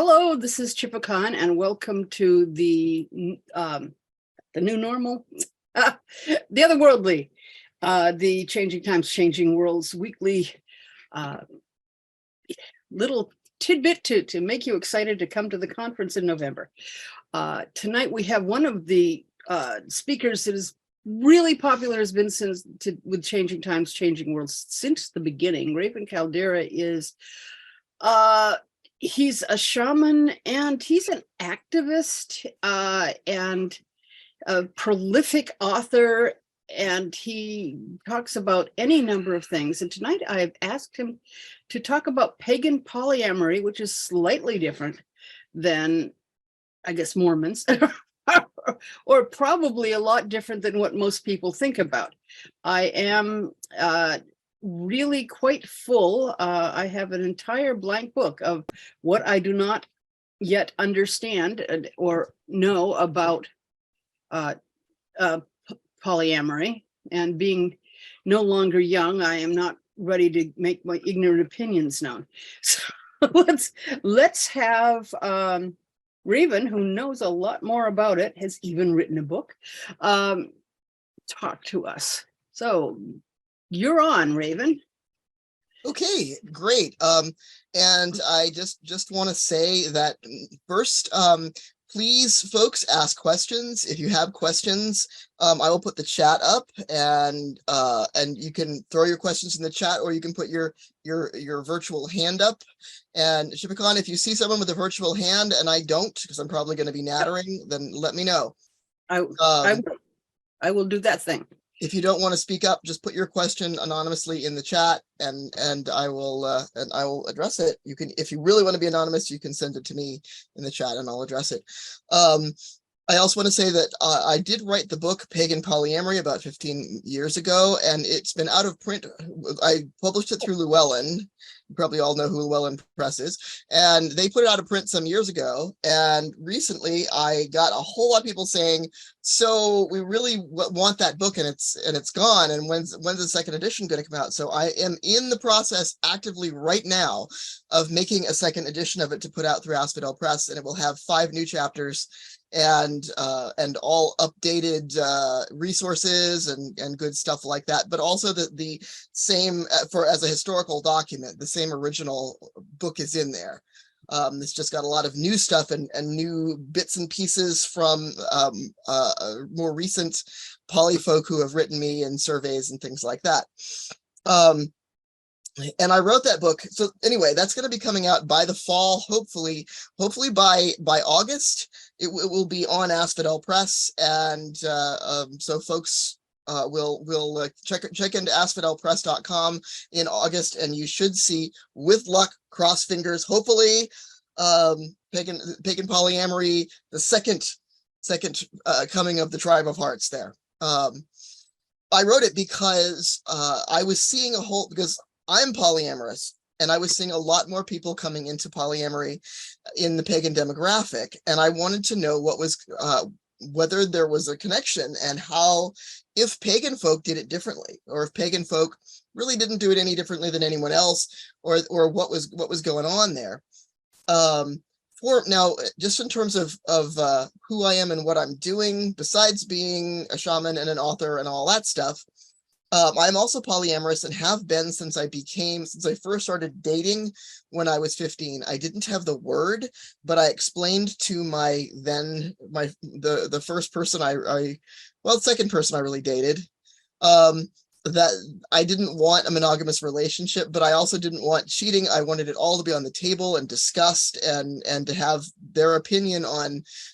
Hello, this is Chipacon, and welcome to the new normal, the Otherworldly, the Changing Times, Changing Worlds weekly little tidbit to make you excited to come to the conference in November. Tonight we have one of the speakers that is really popular, has been with Changing Times, Changing Worlds since the beginning. Raven Kaldera is he's a shaman, and he's an activist and a prolific author, and he talks about any number of things. And tonight I've asked him to talk about pagan polyamory, which is slightly different than, I guess, Mormons, or probably a lot different than what most people think about. I am really quite full. I have an entire blank book of what I do not yet understand or know about polyamory. And being no longer young, I am not ready to make my ignorant opinions known. So let's have Raven, who knows a lot more about it, has even written a book, talk to us. So you're on, Raven. Okay, great. And I just want to say that first, please, folks, ask questions. If you have questions, I will put the chat up, and you can throw your questions in the chat, or you can put your virtual hand up. And Shipacon, if you see someone with a virtual hand and I don't, because I'm probably going to be nattering, then let me know. I will do that thing. If you don't want to speak up, just put your question anonymously in the chat, and I will address it. You can, if you really want to be anonymous, you can send it to me in the chat, and I'll address it. I also want to say that I did write the book Pagan Polyamory about 15 years ago, and it's been out of print. I published it through Llewellyn. You probably all know who Llewellyn Press is, and they put it out of print some years ago. And recently, I got a whole lot of people saying, "So we really want that book, and it's gone. And when's the second edition going to come out?" So I am in the process actively right now of making a second edition of it to put out through Asphodel Press, and it will have 5 new chapters and all updated resources and good stuff like that, but also the same as a historical document. The same original book is in there. It's just got a lot of new stuff and new bits and pieces from more recent poly folk who have written me in surveys and things like that. And I wrote that book. So anyway, that's going to be coming out by the fall, hopefully by August. It will be on Asphodel Press, and so folks will check into asphodelpress.com in August, and you should see, with luck, cross fingers, hopefully, Pagan Polyamory, the second coming of the Tribe of Hearts there. I wrote it because I was seeing because I'm polyamorous, and I was seeing a lot more people coming into polyamory in the pagan demographic, and I wanted to know what was whether there was a connection, and how, if pagan folk did it differently, or if pagan folk really didn't do it any differently than anyone else, or what was going on there. For now, just in terms of who I am and what I'm doing, besides being a shaman and an author and all that stuff, I'm also polyamorous, and have been since I first started dating when I was 15. I didn't have the word, but I explained to the first person second person I really dated, that I didn't want a monogamous relationship, but I also didn't want cheating. I wanted it all to be on the table and discussed, and to have their opinion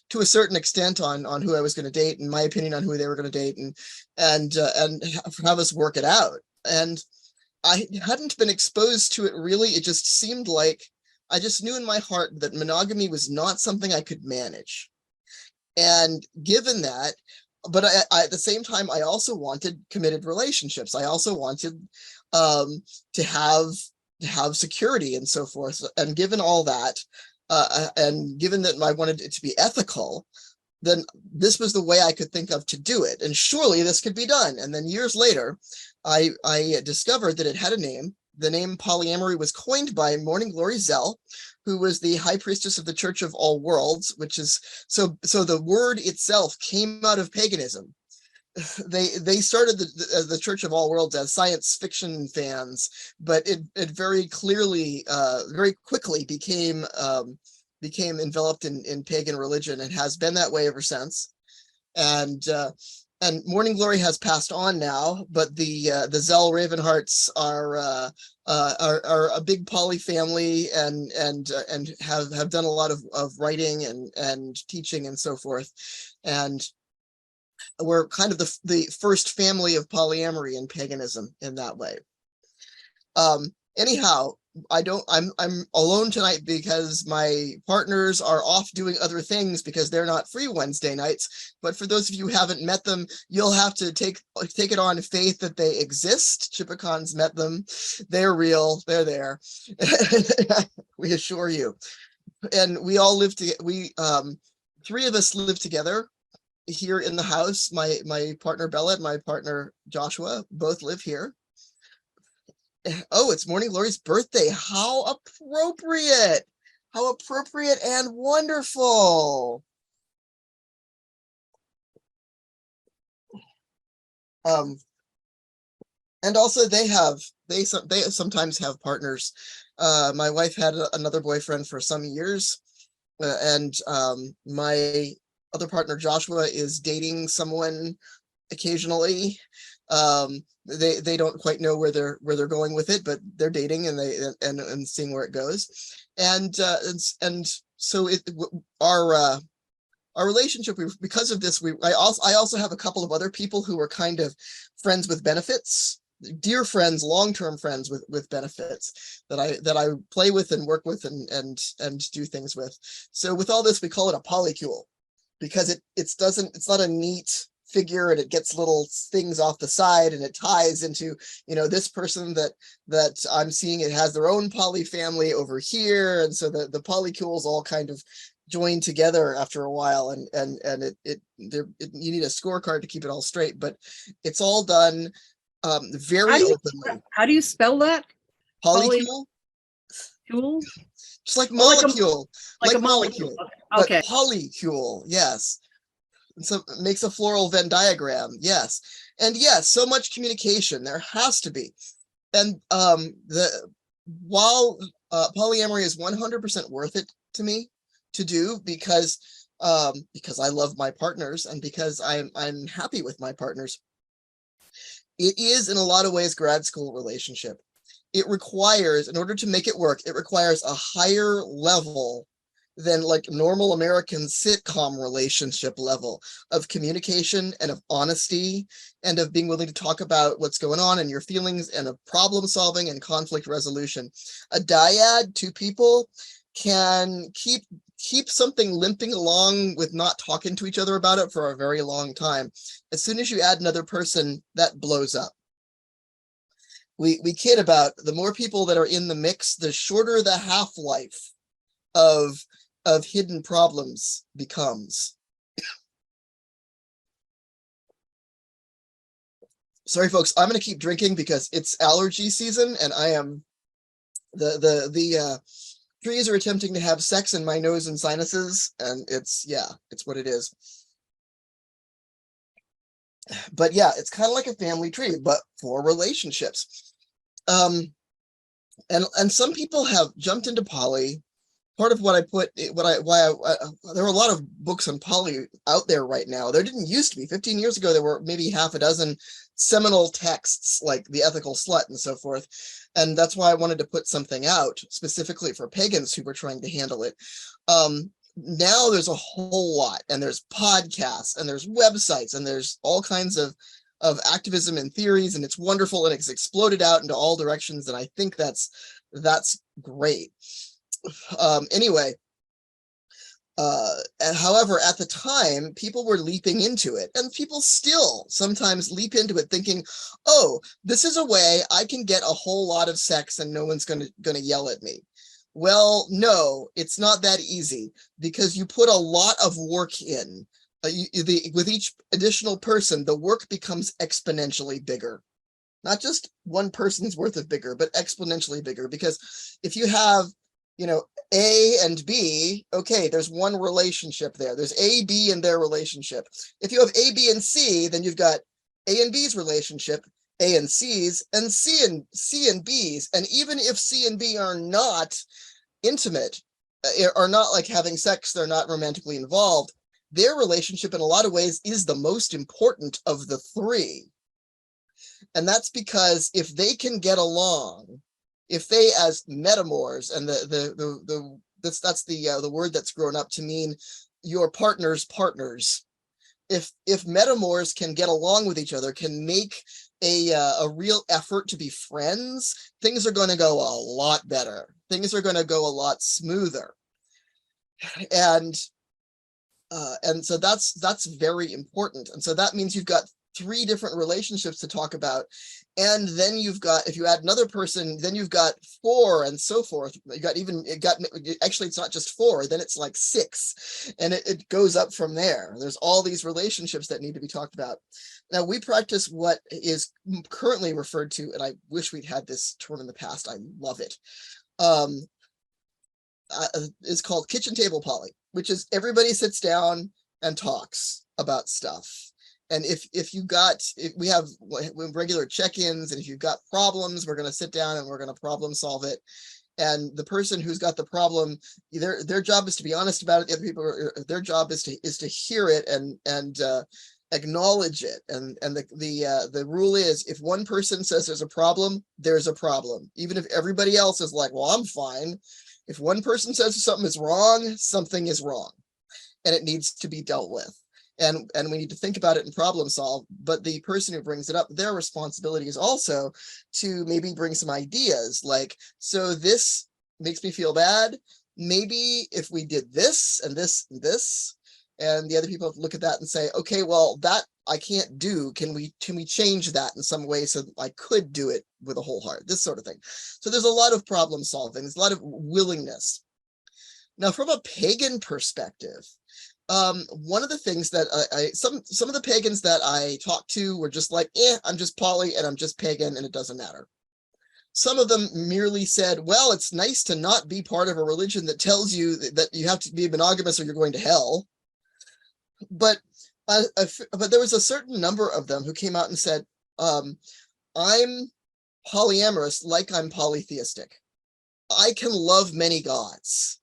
to a certain extent on who I was going to date, and my opinion on who they were going to date, and have us work it out. And I hadn't been exposed to it really. It just seemed like I just knew in my heart that monogamy was not something I could manage. And given that, but I at the same time, I also wanted committed relationships. I also wanted to have security and so forth. And given all that, and given that I wanted it to be ethical, then this was the way I could think of to do it. And surely this could be done. And then years later, I discovered that it had a name, the name polyamory was coined by Morning Glory Zell, who was the high priestess of the Church of All Worlds, which is, so the word itself came out of paganism. They started the Church of All Worlds as science fiction fans, but it very clearly, very quickly became enveloped in pagan religion and has been that way ever since. And Morning Glory has passed on now, but the Zell Ravenhearts are a big poly family and have done a lot of writing and teaching and so forth. And we're kind of the first family of polyamory in paganism in that way. Anyhow, I'm alone tonight because my partners are off doing other things because they're not free Wednesday nights. But for those of you who haven't met them, you'll have to take it on faith that they exist. Chipicon's met them. They're real. They're there. We assure you. And we all live together. Three of us live together here in the house. My partner Bella and my partner Joshua both live here. Oh, it's Morning Glory's birthday. How appropriate. How appropriate and wonderful. And also they sometimes have partners. My wife had another boyfriend for some years, and my other partner Joshua is dating someone occasionally. They don't quite know where they're going with it, but they're dating and seeing where it goes. And so our relationship, because of this, I also have a couple of other people who are kind of friends with benefits, dear friends, long-term friends with benefits that I play with and work with and do things with. So with all this, we call it a polycule because it's not a neat figure, and it gets little things off the side, and it ties into, this person that I'm seeing, it has their own poly family over here, and so the polycules all kind of join together after a while, and you need a scorecard to keep it all straight, but it's all done very openly. How do you spell that? Polycule? Polycule? Just like molecule. Like a molecule. Okay. But polycule, yes. So it makes a floral Venn diagram, yes. And yes, so much communication, there has to be. And while polyamory is 100% worth it to me to do because I love my partners and because I'm happy with my partners, it is in a lot of ways grad school relationship. It requires, in order to make it work, it requires a higher level than like normal American sitcom relationship level of communication and of honesty and of being willing to talk about what's going on and your feelings and of problem solving and conflict resolution. A dyad, two people, can keep something limping along with not talking to each other about it for a very long time. As soon as you add another person, that blows up. We kid about the more people that are in the mix, the shorter the half-life of hidden problems becomes. Sorry, folks, I'm going to keep drinking because it's allergy season, and I am the trees are attempting to have sex in my nose and sinuses, and it's what it is. But yeah, it's kind of like a family tree, but for relationships. And some people have jumped into poly. Part of what I put, there are a lot of books on poly out there right now. There didn't used to be. 15 years ago, there were maybe half a dozen seminal texts like The Ethical Slut and so forth. And that's why I wanted to put something out specifically for pagans who were trying to handle it. Now there's a whole lot, and there's podcasts, and there's websites, and there's all kinds of activism and theories, and it's wonderful, and it's exploded out into all directions, and I think that's great. Anyway, however, at the time, people were leaping into it, and people still sometimes leap into it thinking, oh, this is a way I can get a whole lot of sex and no one's gonna yell at me. Well, no, it's not that easy, because you put a lot of work in. With each additional person, the work becomes exponentially bigger. not just one person's worth of bigger, but exponentially bigger. Because if you have, A and B, okay, there's one relationship there. There's A, B, and their relationship. If you have A, B, and C, then you've got A and B's relationship, A and C's, and C and B's. And even if C and B are not intimate, are not like having sex, they're not romantically involved, their relationship in a lot of ways is the most important of the three. And that's because if they can get along, if they as metamors, and that's the word that's grown up to mean your partner's partners. If metamors can get along with each other, can make a real effort to be friends, things are going to go a lot better. Things are going to go a lot smoother. And so that's very important. And so that means you've got 3 different relationships to talk about. And then you've got, if you add another person, then you've got 4 and so forth. Actually, it's not just 4, then it's like 6. And it goes up from there. There's all these relationships that need to be talked about. Now, we practice what is currently referred to, and I wish we'd had this term in the past. I love it. Is called kitchen table poly, which is everybody sits down and talks about stuff. And if we have regular check-ins, and if you've got problems, we're going to sit down and we're going to problem solve it. And the person who's got the problem, their job is to be honest about it. The other people, their job is to hear it and acknowledge it. And the rule is, if one person says there's a problem, there's a problem. Even if everybody else is like, well, I'm fine. If one person says something is wrong, something is wrong, and it needs to be dealt with. And we need to think about it and problem solve. But the person who brings it up, their responsibility is also to maybe bring some ideas, like, so this makes me feel bad. Maybe if we did this and this and this, and the other people have to look at that and say, okay, well, that I can't do. Can we change that in some way so I could do it with a whole heart? This sort of thing. So there's a lot of problem solving. There's a lot of willingness. Now, from a pagan perspective, one of the things that some of the pagans that I talked to were just like, I'm just poly and I'm just pagan and it doesn't matter. Some of them merely said, well, it's nice to not be part of a religion that tells you that you have to be monogamous or you're going to hell. But there was a certain number of them who came out and said, I'm polyamorous like I'm polytheistic. I can love many gods.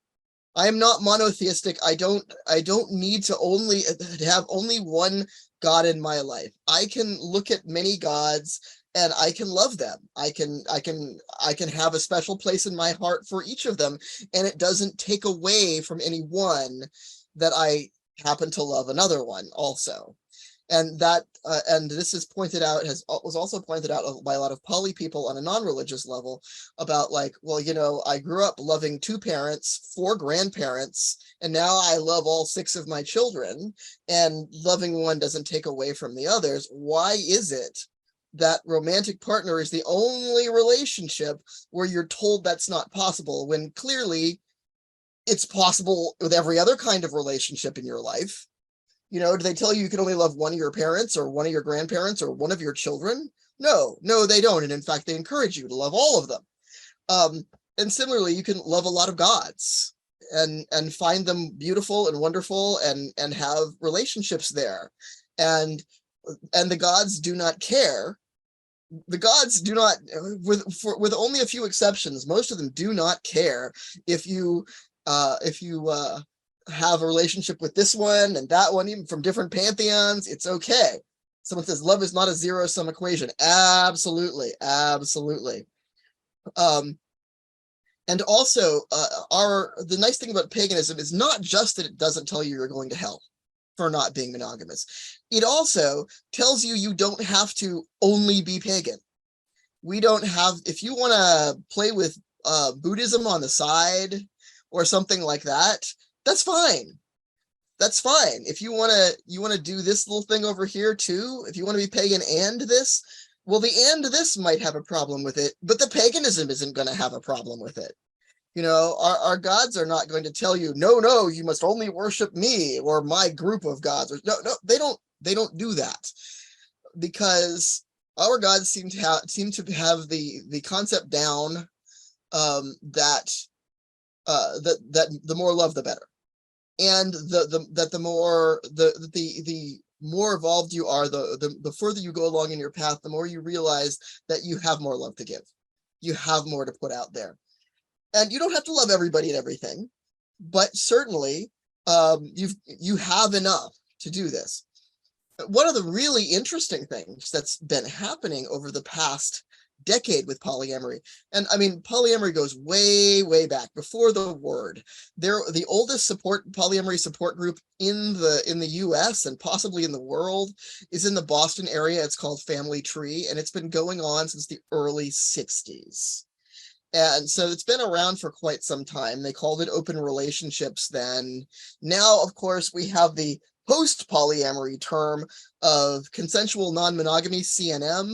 I am not monotheistic. I don't need to have only one God in my life. I can look at many gods and I can love them. I can have a special place in my heart for each of them, and it doesn't take away from any one that I happen to love another one also. And that and this is was also pointed out by a lot of poly people on a non-religious level about, like, well, I grew up loving 2 parents, 4 grandparents, and now I love all 6 of my children, and loving one doesn't take away from the others. Why is it that romantic partner is the only relationship where you're told that's not possible, when clearly it's possible with every other kind of relationship in your life? Do they tell you can only love one of your parents or one of your grandparents or one of your children? No, they don't. And in fact, they encourage you to love all of them. And similarly, you can love a lot of gods and find them beautiful and wonderful and have relationships there. And the gods do not care. The gods do not, with only a few exceptions, most of them do not care if you have a relationship with this one and that one, even from different pantheons. It's okay. Someone says love is not a zero-sum equation. Absolutely. And also, the nice thing about paganism is not just that it doesn't tell you you're going to hell for not being monogamous. It also tells you don't have to only be pagan. We don't have, if you want to play with Buddhism on the side or something like that, that's fine. That's fine. If you want to do this little thing over here too, if you want to be pagan and this, well, the and this might have a problem with it, but the paganism isn't going to have a problem with it. Our gods are not going to tell you, no, you must only worship me or my group of gods. No, they don't do that, because our gods seem to have the concept down, that the more love the better, and the more evolved you are, the further you go along in your path, the more you realize that you have more love to give, you have more to put out there, and you don't have to love everybody and everything, but certainly you have enough to do this. One of the really interesting things that's been happening over the past decade with polyamory, and I mean, polyamory goes way, way back before the word. They're the oldest polyamory support group in the US and possibly in the world is in the Boston area. It's called Family Tree, and it's been going on since the early 60s. And so it's been around for quite some time. They called it open relationships then. Now, of course, we have the post-polyamory term of consensual non-monogamy, CNM,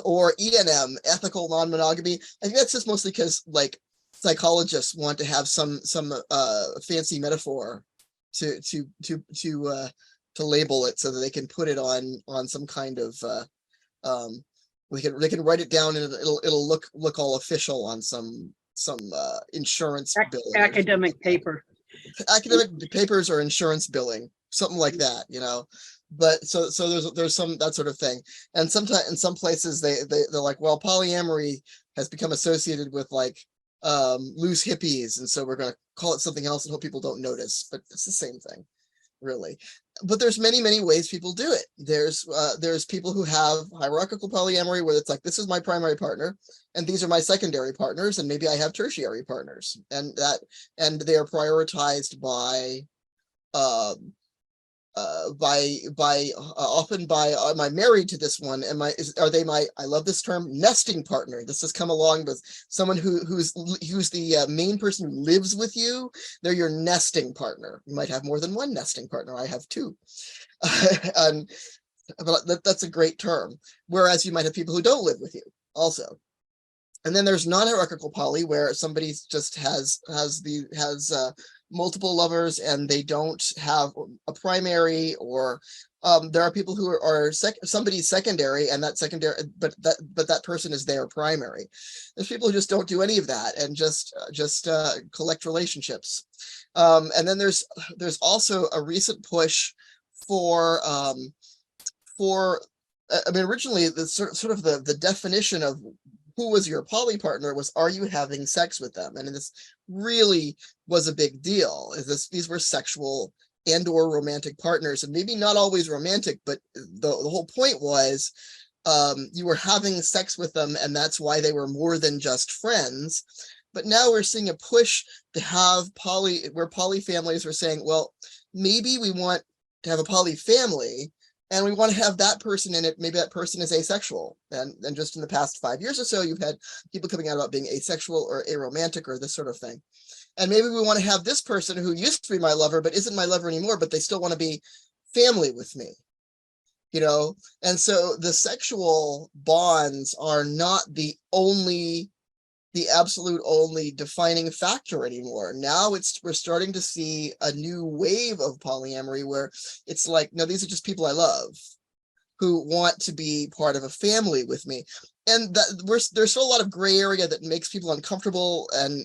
or ENM, ethical non-monogamy. I think that's just mostly because like psychologists want to have some fancy metaphor to label it so that they can put it on some kind of they can write it down and it'll look all official on some insurance billing. Academic paper. Academic papers or insurance billing, something like that, you know. But so there's some that sort of thing. And sometimes in some places they're like, well, polyamory has become associated with like loose hippies, and so we're going to call it something else and hope people don't notice. But it's the same thing, really. But there's many ways people do it. There's people who have hierarchical polyamory where it's like, this is my primary partner and these are my secondary partners, and maybe I have tertiary partners, and they are prioritized by often by, am I married to this one? Are they my, I love this term, nesting partner? This has come along with someone who's the main person who lives with you. They're your nesting partner. You might have more than one nesting partner. I have two. But that's a great term. Whereas you might have people who don't live with you also. And then there's non-hierarchical poly, where somebody just has multiple lovers and they don't have a primary, or there are people who are somebody's secondary, and that secondary, but that person is their primary. There's people who just don't do any of that and just collect relationships. And then there's also a recent push for I mean, originally the sort of the definition of who was your poly partner was, are you having sex with them? And this really was a big deal. These were sexual and or romantic partners, and maybe not always romantic, but the whole point was you were having sex with them, and that's why they were more than just friends. But now we're seeing a push to have where poly families are saying, well, maybe we want to have a poly family, and we want to have that person in it. Maybe that person is asexual. And just in the past 5 years or so, you've had people coming out about being asexual or aromantic or this sort of thing. And maybe we want to have this person who used to be my lover, but isn't my lover anymore, but they still want to be family with me, you know? And so the sexual bonds are not the absolute only defining factor anymore. Now we're starting to see a new wave of polyamory where it's like, no, these are just people I love who want to be part of a family with me. And there's still a lot of gray area that makes people uncomfortable, and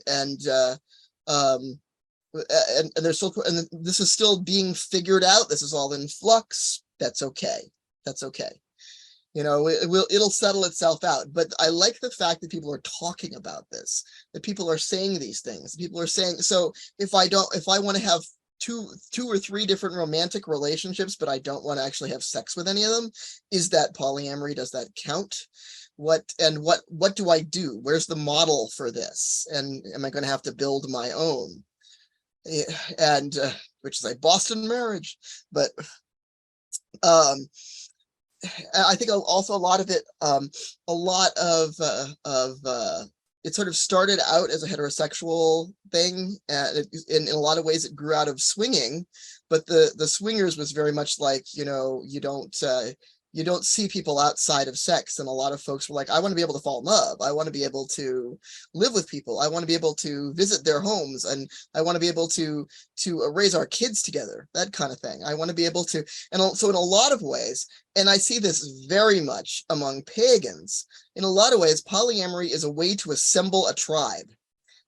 there's still, and this is still being figured out. This is all in flux. That's okay. That's okay. You know, it'll settle itself out. But I like the fact that people are talking about this, that people are saying these things. People are saying, so if I want to have two or three different romantic relationships, but I don't want to actually have sex with any of them, is that polyamory? Does that count? What do I do? Where's the model for this? And am I going to have to build my own? And which is a Boston marriage, but I think also a lot of it, it sort of started out as a heterosexual thing, and in a lot of ways it grew out of swinging, but the swingers was very much like, you know, you don't you don't see people outside of sex. And a lot of folks were like, I want to be able to fall in love. I want to be able to live with people. I want to be able to visit their homes, and I want to be able to raise our kids together, that kind of thing. I want to be able to, and so in a lot of ways, and I see this very much among pagans, in a lot of ways, polyamory is a way to assemble a tribe.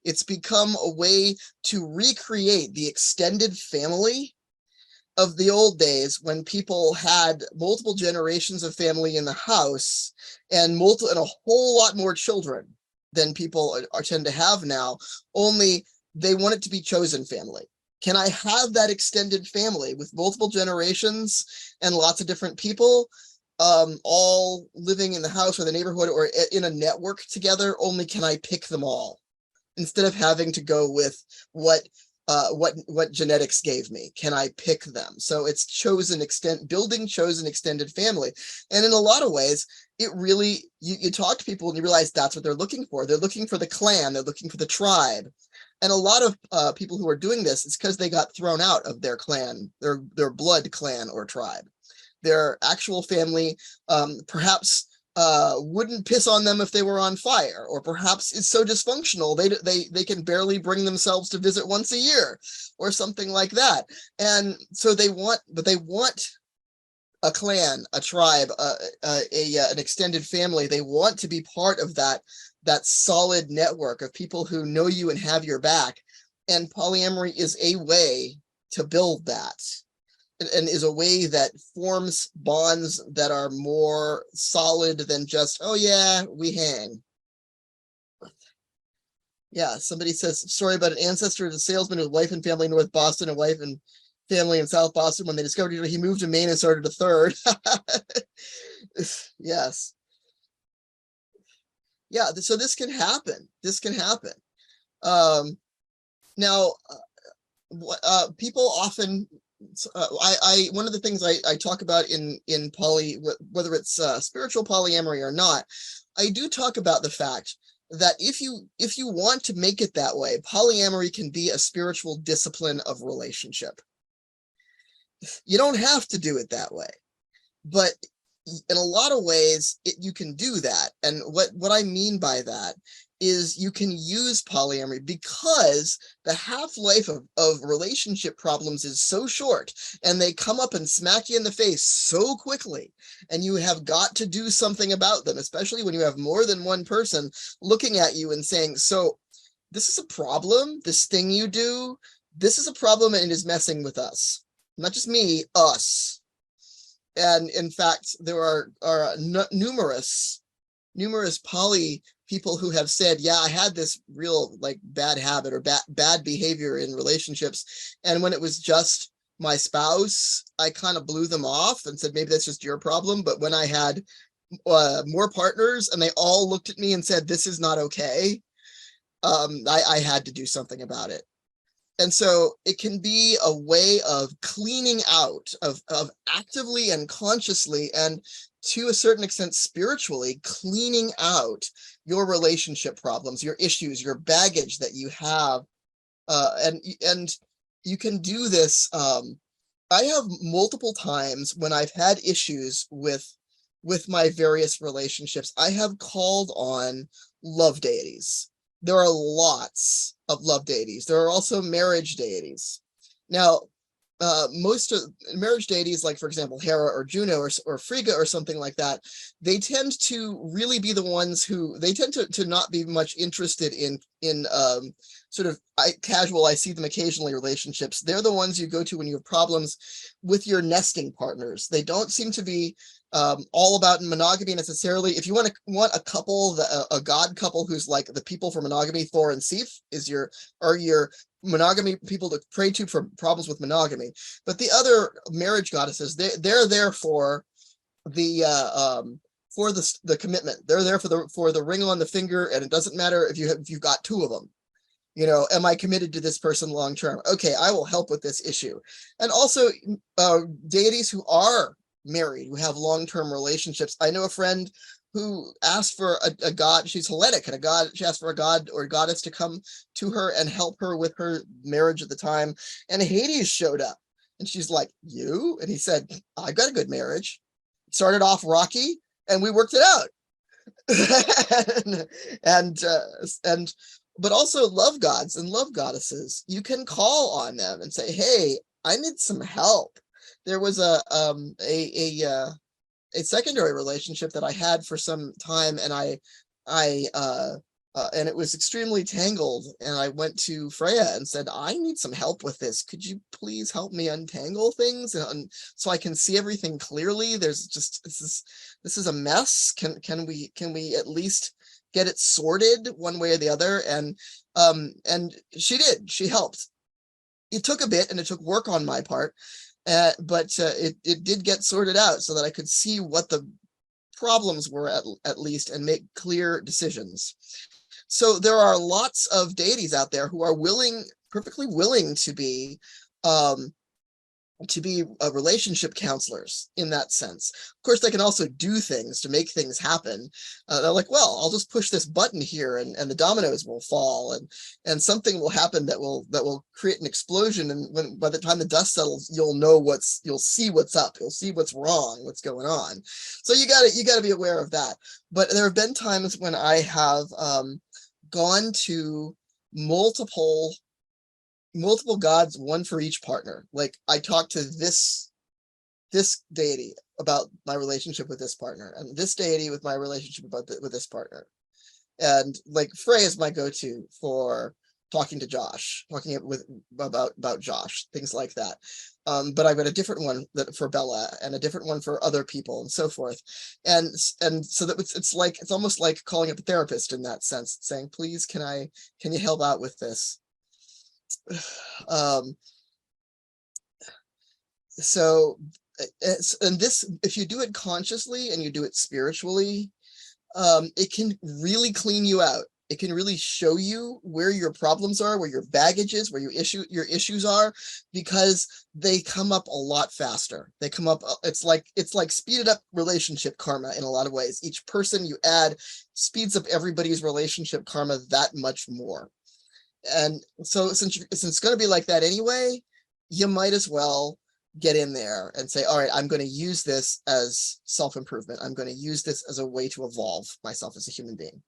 It's become a way to recreate the extended family of the old days, when people had multiple generations of family in the house and a whole lot more children than people tend to have now, only they want it to be chosen family. Can I have that extended family with multiple generations and lots of different people, all living in the house or the neighborhood or in a network together? Only can I pick them all, instead of having to go with what genetics gave me. Can I pick them? So it's building chosen extended family. And in a lot of ways, it really, you talk to people and you realize that's what they're looking for. They're looking for the clan, they're looking for the tribe. And a lot of people who are doing this, it's because they got thrown out of their clan, their blood clan or tribe. Their actual family perhaps wouldn't piss on them if they were on fire, or perhaps it's so dysfunctional they can barely bring themselves to visit once a year or something like that. And so they want a clan, a tribe, an extended family. They want to be part of that solid network of people who know you and have your back. And polyamory is a way to build that, and is a way that forms bonds that are more solid than just, oh yeah, we hang. Yeah, somebody says, story about an ancestor as a salesman with wife and family in North Boston and wife and family in South Boston. When they discovered each other, he moved to Maine and started a third. Yes. Yeah, so this can happen. This can happen. Now, people often, one of the things I talk about in poly, whether it's spiritual polyamory or not, I do talk about the fact that if you want to make it that way, polyamory can be a spiritual discipline of relationship. You don't have to do it that way, but in a lot of ways you can do that. And what I mean by that is you can use polyamory because the half-life of relationship problems is so short, and they come up and smack you in the face so quickly, and you have got to do something about them, especially when you have more than one person looking at you and saying, so this is a problem, this thing you do, this is a problem, and it is messing with us. Not just me, us. And in fact, there are numerous poly people who have said, yeah, I had this real bad habit or bad behavior in relationships. And when it was just my spouse, I kind of blew them off and said, maybe that's just your problem. But when I had more partners and they all looked at me and said, this is not okay, I had to do something about it. And so it can be a way of cleaning out, of actively and consciously and to a certain extent spiritually cleaning out your relationship problems, your issues, your baggage that you have. And you can do this. I have multiple times when I've had issues with my various relationships, I have called on love deities. There are lots of love deities. There are also marriage deities. Now, most of marriage deities, like for example, Hera or Juno or Frigga or something like that, they tend to really be the ones who, they tend to not be much interested in sort of casual, I see them occasionally relationships. They're the ones you go to when you have problems with your nesting partners. They don't seem to be all about monogamy necessarily. If you want a couple, a god couple who's like the people for monogamy, Thor and Sif are your monogamy people to pray to for problems with monogamy. But the other marriage goddesses, they're there for the commitment. They're there for the ring on the finger, and it doesn't matter if you've got two of them. You know, am I committed to this person long term? Okay, I will help with this issue. And also deities who are married, who have long-term relationships. I know a friend who asked for a god, she's Hellenic, and she asked for a god or goddess to come to her and help her with her marriage at the time. And Hades showed up, and she's like, you? And he said, I got a good marriage. started off rocky, and we worked it out. and but also love gods and love goddesses. You can call on them and say, hey, I need some help. There was a secondary relationship that I had for some time, and and it was extremely tangled, and I went to Freya and said, I need some help with this. Could you please help me untangle things and so I can see everything clearly? There's just, this is a mess. Can we at least get it sorted one way or the other? And she did. She helped. It took a bit, and it took work on my part, but it did get sorted out so that I could see what the problems were at least, and make clear decisions. So there are lots of deities out there who are perfectly willing to be relationship counselors in that sense. Of course, they can also do things to make things happen. They're like, well, I'll just push this button here, and the dominoes will fall, and something will happen that will create an explosion. And by the time the dust settles, you'll see what's up. You'll see what's wrong, what's going on. So you gotta be aware of that. But there have been times when I have gone to multiple gods, one for each partner. Like, I talked to this deity about my relationship with this partner, and this deity with my relationship with this partner. And like, Frey is my go-to for talking to Josh, about Josh, things like that. But I've got a different one for Bella, and a different one for other people, and so forth. And so that it's almost like calling up a therapist in that sense, saying, please, can you help out with this? And this, if you do it consciously and you do it spiritually, it can really clean you out. It can really show you where your problems are, where your baggage is, where your issues are, because they come up a lot faster. They come up, it's like speeded up relationship karma in a lot of ways. Each person you add speeds up everybody's relationship karma that much more. And so since it's going to be like that anyway, you might as well get in there and say, all right, I'm going to use this as self-improvement. I'm going to use this as a way to evolve myself as a human being.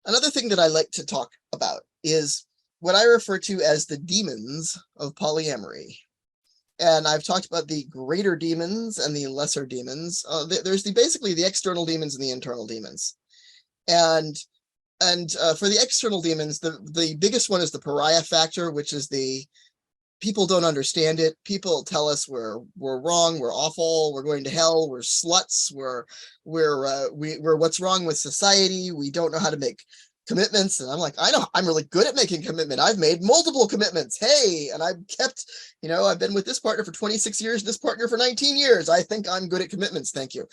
Another thing that I like to talk about is what I refer to as the demons of polyamory. And I've talked about the greater demons and the lesser demons. There's basically the external demons and the internal demons. And for the external demons, the biggest one is the pariah factor, which is the people don't understand it. People tell us we're wrong, we're awful, we're going to hell, we're sluts, we're what's wrong with society, we don't know how to make commitments. And I'm like, I know, I'm really good at making commitment. I've made multiple commitments. Hey, and I've kept, I've been with this partner for 26 years, this partner for 19 years. I think I'm good at commitments. Thank you.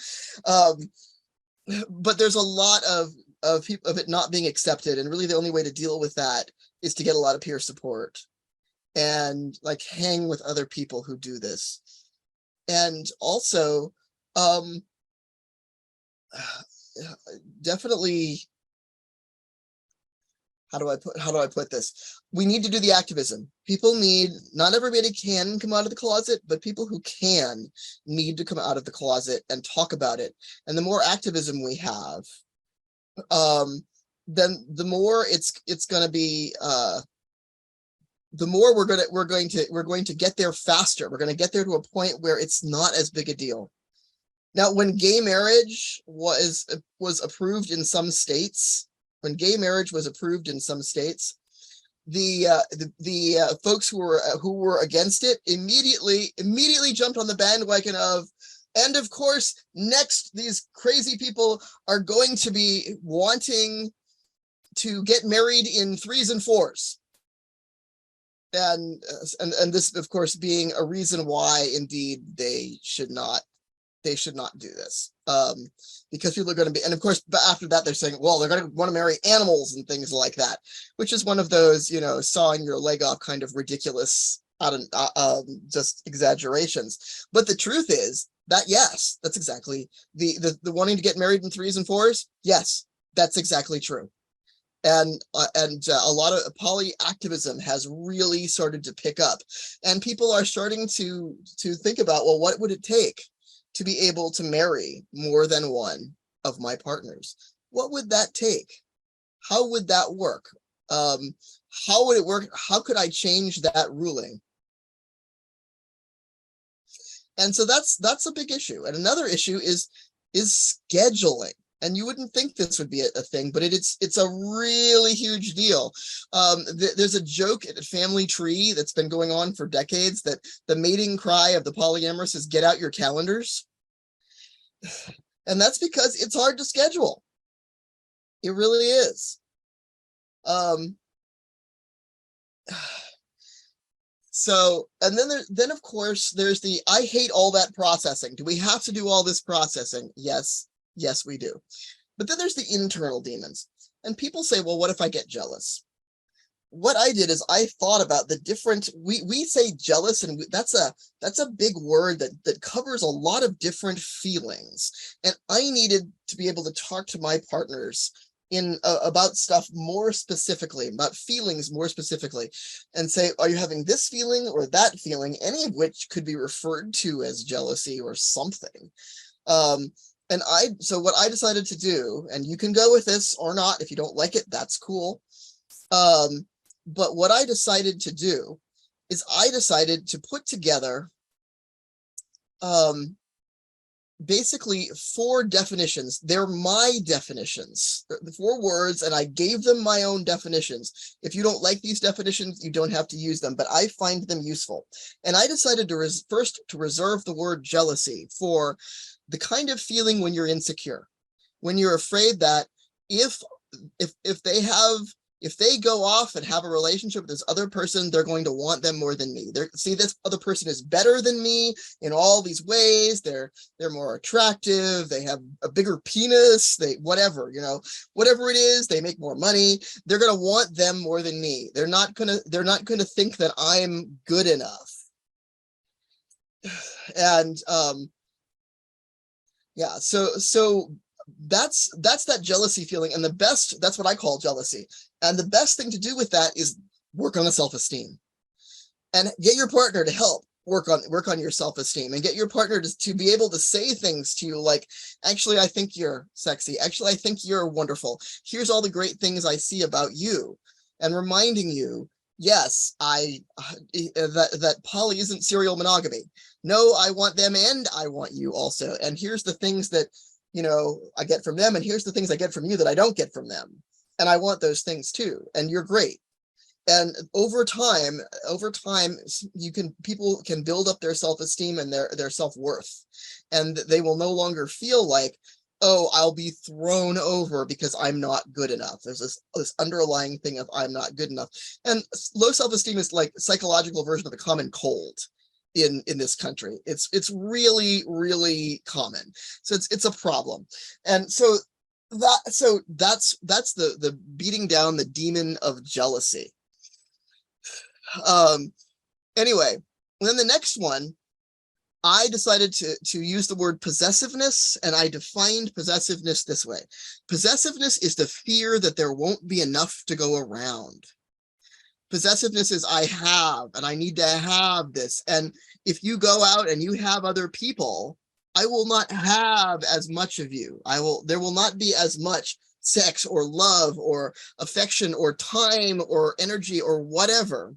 But there's a lot of it not being accepted, and really the only way to deal with that is to get a lot of peer support and like hang with other people who do this. And also definitely, how do I put this? We need to do the activism. Not everybody can come out of the closet, but people who can need to come out of the closet and talk about it. And the more activism we have, then the more it's going to be, the more we're going to get there faster. We're going to get there to a point where it's not as big a deal. Now, when gay marriage was approved in some states, the folks who were against it immediately jumped on the bandwagon of, and of course, next, these crazy people are going to be wanting to get married in 3s and 4s. And this, of course, being a reason why indeed they should not do this, because people are going to be, and of course, but after that they're saying, well, they're going to want to marry animals and things like that, which is one of those, sawing your leg off kind of ridiculous, just exaggerations. But the truth is that, yes, that's exactly the wanting to get married in 3s and 4s. Yes, that's exactly true. And a lot of poly activism has really started to pick up, and people are starting to think about, well, what would it take? to be able to marry more than one of my partners? What would that take? How would that work? How would it work? How could I change that ruling? And so that's a big issue. And another issue is scheduling. And you wouldn't think this would be a thing, but it's a really huge deal. There's a joke at a family tree that's been going on for decades that the mating cry of the polyamorous is get out your calendars. And that's because it's hard to schedule. It really is. So, and then of course, there's the, I hate all that processing. Do we have to do all this processing? Yes, we do. But then there's the internal demons. And people say, well, what if I get jealous? What I did is I thought about the different, we say jealous, and that's a big word that covers a lot of different feelings. And I needed to be able to talk to my partners about stuff more specifically, about feelings more specifically, and say, are you having this feeling or that feeling, any of which could be referred to as jealousy or something. So what I decided to do, and you can go with this or not, if you don't like it, that's cool. But what I decided to do is I decided to put together basically 4 definitions. They're my definitions, the 4 words, and I gave them my own definitions. If you don't like these definitions, you don't have to use them, but I find them useful. And I decided to first reserve the word jealousy for the kind of feeling when you're insecure, when you're afraid that if they go off and have a relationship with this other person, they're going to want them more than me. See, this other person is better than me in all these ways. They're more attractive. They have a bigger penis. Whatever it is, they make more money. They're going to want them more than me. They're not going to think that I'm good enough. And yeah, so that's that jealousy feeling. And that's what I call jealousy. And the best thing to do with that is work on the self-esteem, and get your partner to help work on your self-esteem, and get your partner to be able to say things to you like, actually, I think you're sexy. Actually, I think you're wonderful. Here's all the great things I see about you, and reminding you, yes, that poly isn't serial monogamy. No, I want them and I want you also. And here's the things that, I get from them, and here's the things I get from you that I don't get from them. And I want those things too. And you're great. And over time, people can build up their self-esteem and their self-worth. And they will no longer feel like, oh, I'll be thrown over because I'm not good enough. There's this underlying thing of I'm not good enough. And low self-esteem is like a psychological version of the common cold in this country. It's really, really common. So it's a problem. And so that's the beating down the demon of jealousy. Anyway, then the next one, I decided to use the word possessiveness, and I defined possessiveness this way. Possessiveness is the fear that there won't be enough to go around. Possessiveness is I have, and I need to have this. And if you go out and you have other people, I will not have as much of you. There will not be as much sex or love or affection or time or energy or whatever.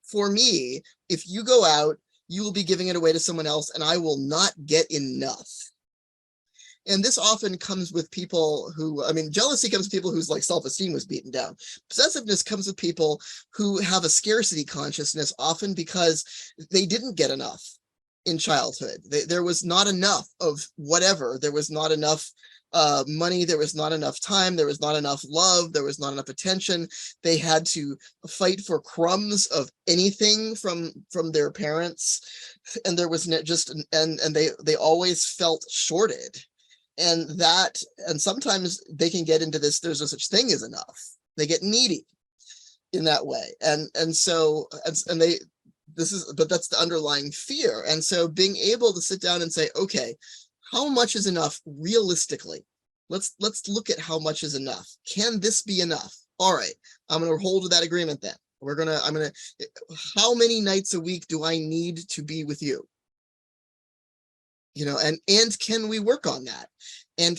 For me, if you go out, you will be giving it away to someone else, and I will not get enough. And this often comes with people who, jealousy comes with people whose self-esteem was beaten down. Possessiveness comes with people who have a scarcity consciousness, often because they didn't get enough in childhood. There was not enough of whatever. There was not enough money. There was not enough time. There was not enough love. There was not enough attention. They had to fight for crumbs of anything from their parents. And there was and they always felt shorted. And sometimes they can get into this, there's no such thing as enough. They get needy in that way. But that's the underlying fear. And so being able to sit down and say, okay, how much is enough realistically? Let's look at how much is enough. Can this be enough? All right, I'm going to hold to that agreement then. How many nights a week do I need to be with you? and can we work on that? And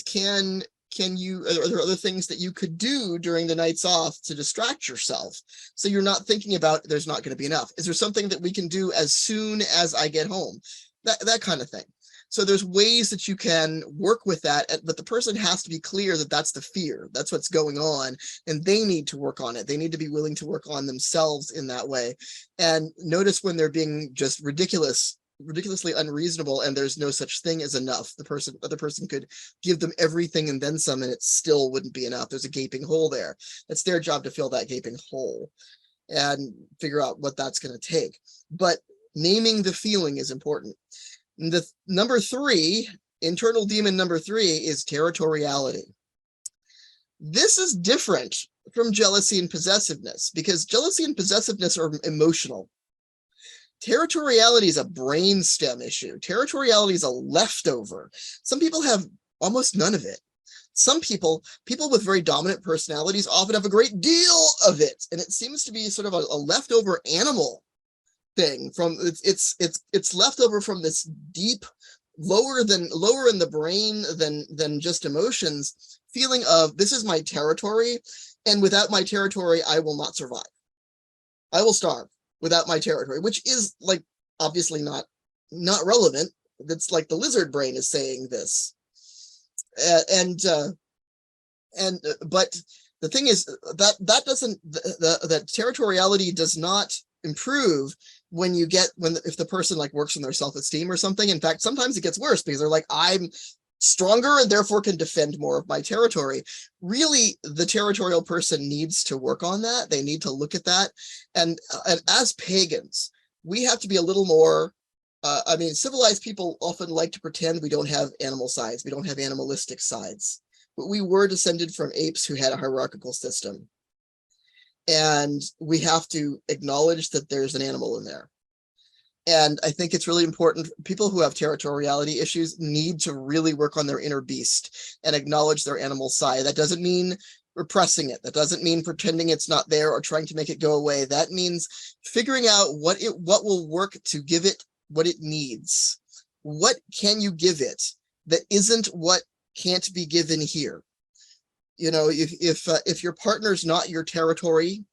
are there other things that you could do during the nights off to distract yourself so you're not thinking about there's not going to be enough? Is there something that we can do as soon as I get home? That kind of thing. So there's ways that you can work with that, but the person has to be clear that that's the fear, that's what's going on, and they need to work on it. They need to be willing to work on themselves in that way. And notice when they're being just ridiculously unreasonable and there's no such thing as enough. The other person could give them everything and then some, and it still wouldn't be enough. There's a gaping hole there. It's their job to fill that gaping hole and figure out what that's going to take. But naming the feeling is important. The number 3, internal demon number 3, is territoriality. This is different from jealousy and possessiveness, because jealousy and possessiveness are emotional. Territoriality is a brainstem issue. Territoriality is a leftover. Some people have almost none of it. Some people with very dominant personalities often have a great deal of it, and it seems to be sort of a leftover animal thing from it's leftover from this deep, lower in the brain than just emotions, feeling of this is my territory, and without my territory I will not survive. I will starve without my territory, which is like obviously not relevant. That's like the lizard brain is saying this, but the thing is that doesn't that territoriality does not improve if the person like works on their self-esteem or something. In fact, sometimes it gets worse because they're like, I'm stronger and therefore can defend more of my territory. Really, the territorial person needs to work on that. They need to look at that. And as pagans, we have to be a little more, civilized people often like to pretend we don't have animal sides. We don't have animalistic sides. But we were descended from apes who had a hierarchical system. And we have to acknowledge that there's an animal in there. And I think it's really important. People who have territoriality issues need to really work on their inner beast and acknowledge their animal side. That doesn't mean repressing it. That doesn't mean pretending it's not there or trying to make it go away. That means figuring out what will work to give it what it needs. What can you give it that isn't what can't be given here? If your partner's not your territory,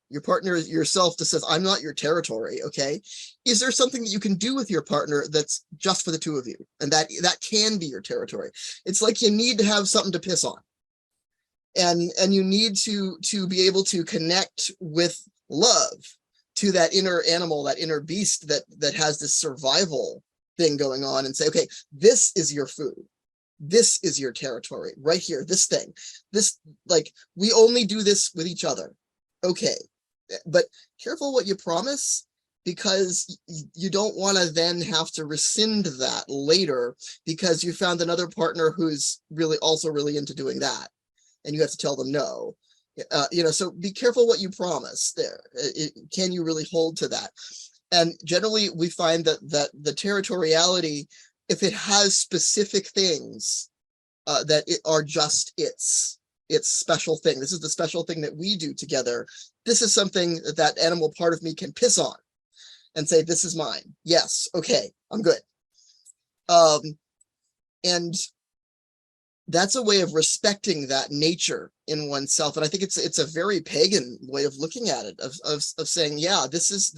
your partner is yourself that says, I'm not your territory, okay? Is there something that you can do with your partner that's just for the two of you? And that can be your territory. It's like you need to have something to piss on. And you need to be able to connect with love to that inner animal, that inner beast that has this survival thing going on, and say, okay, this is your food. This is your territory right here. This thing, we only do this with each other. Okay. But careful what you promise, because you don't want to then have to rescind that later because you found another partner who's also really into doing that, and you have to tell them no. So be careful what you promise there. Can you really hold to that? And generally we find that the territoriality, if it has specific things that are just its special thing. This is the special thing that we do together. This is something that animal part of me can piss on and say, this is mine. Yes, okay, I'm good. And that's a way of respecting that nature in oneself. And I think it's a very pagan way of looking at it, of saying, yeah, this is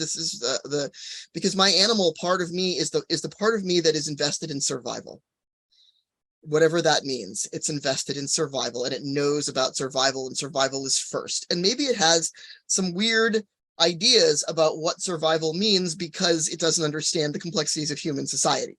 because my animal part of me is the part of me that is invested in survival. Whatever that means, it's invested in survival, and it knows about survival, and survival is first. And maybe it has some weird ideas about what survival means because it doesn't understand the complexities of human society.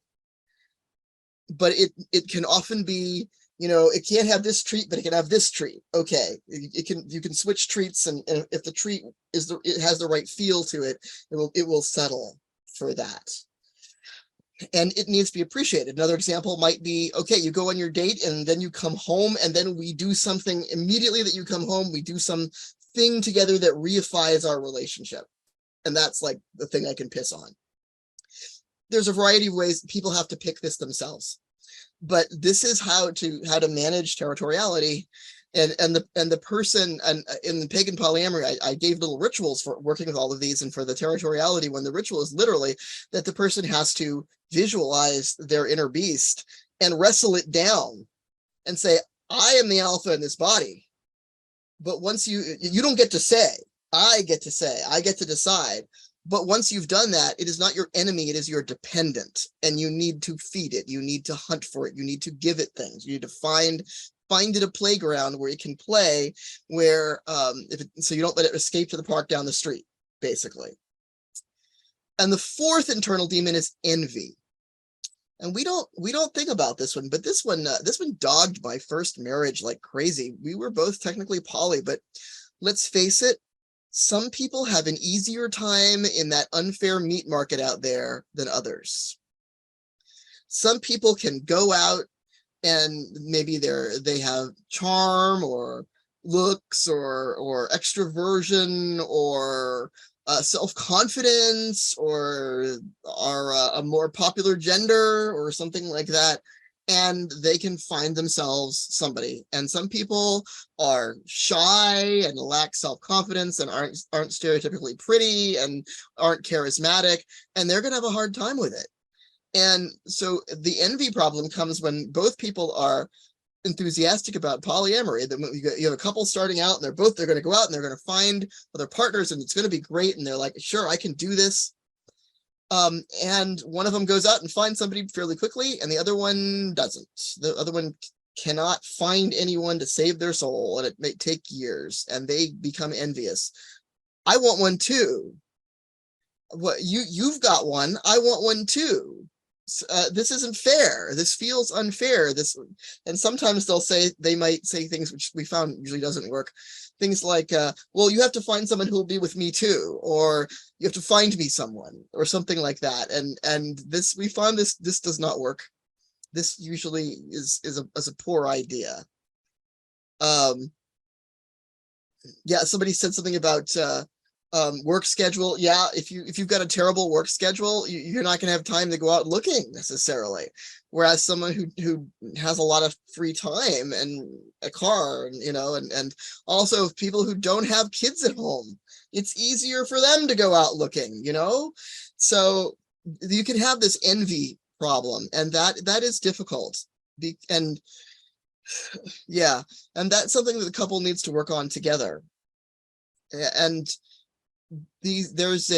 But it can often be, it can't have this treat, but it can have this treat. Okay, you can switch treats, and if the treat it has the right feel to it, it will settle for that. And it needs to be appreciated. Another example might be, okay, you go on your date and then you come home, and then we do something immediately that you come home, we do some thing together that reifies our relationship. And that's like the thing I can piss on. There's a variety of ways people have to pick this themselves. But this is how to manage territoriality. and the person, and in the pagan polyamory, I gave little rituals for working with all of these, and for the territoriality one, the ritual is literally that the person has to visualize their inner beast and wrestle it down and say, I am the alpha in this body. But once you don't get to say, I get to say, I get to decide. But once you've done that, it is not your enemy, it is your dependent, and you need to feed it. You need to hunt for it. You need to give it things. You need to find it a playground where it can play, where so you don't let it escape to the park down the street, basically. And the fourth internal demon is envy. And we don't think about this one, but this one dogged my first marriage like crazy. We were both technically poly, but let's face it, some people have an easier time in that unfair meat market out there than others. Some people can go out and maybe they have charm or looks or extroversion or self-confidence, or are a more popular gender or something like that, and they can find themselves somebody. And some people are shy and lack self-confidence and aren't stereotypically pretty and aren't charismatic, and they're gonna have a hard time with it. And so the envy problem comes when both people are enthusiastic about polyamory. Then you have a couple starting out, and they're going to go out and they're going to find other partners, and it's going to be great, and they're like, sure, I can do this. And one of them goes out and finds somebody fairly quickly, and the other one doesn't. The other one cannot find anyone to save their soul, and it may take years, and they become envious. I want one too. What you've got one, I want one too. This isn't fair. This feels unfair. And sometimes they might say things which we found usually doesn't work. Things like, well, you have to find someone who will be with me too, or you have to find me someone, or something like that. And we found this does not work. This usually is a poor idea. Yeah, somebody said something about work schedule. Yeah, if you've got a terrible work schedule, you're not going to have time to go out looking necessarily. Whereas someone who has a lot of free time and a car, and also people who don't have kids at home, it's easier for them to go out looking. So you can have this envy problem, and that is difficult. And yeah, and that's something that the couple needs to work on together. And there's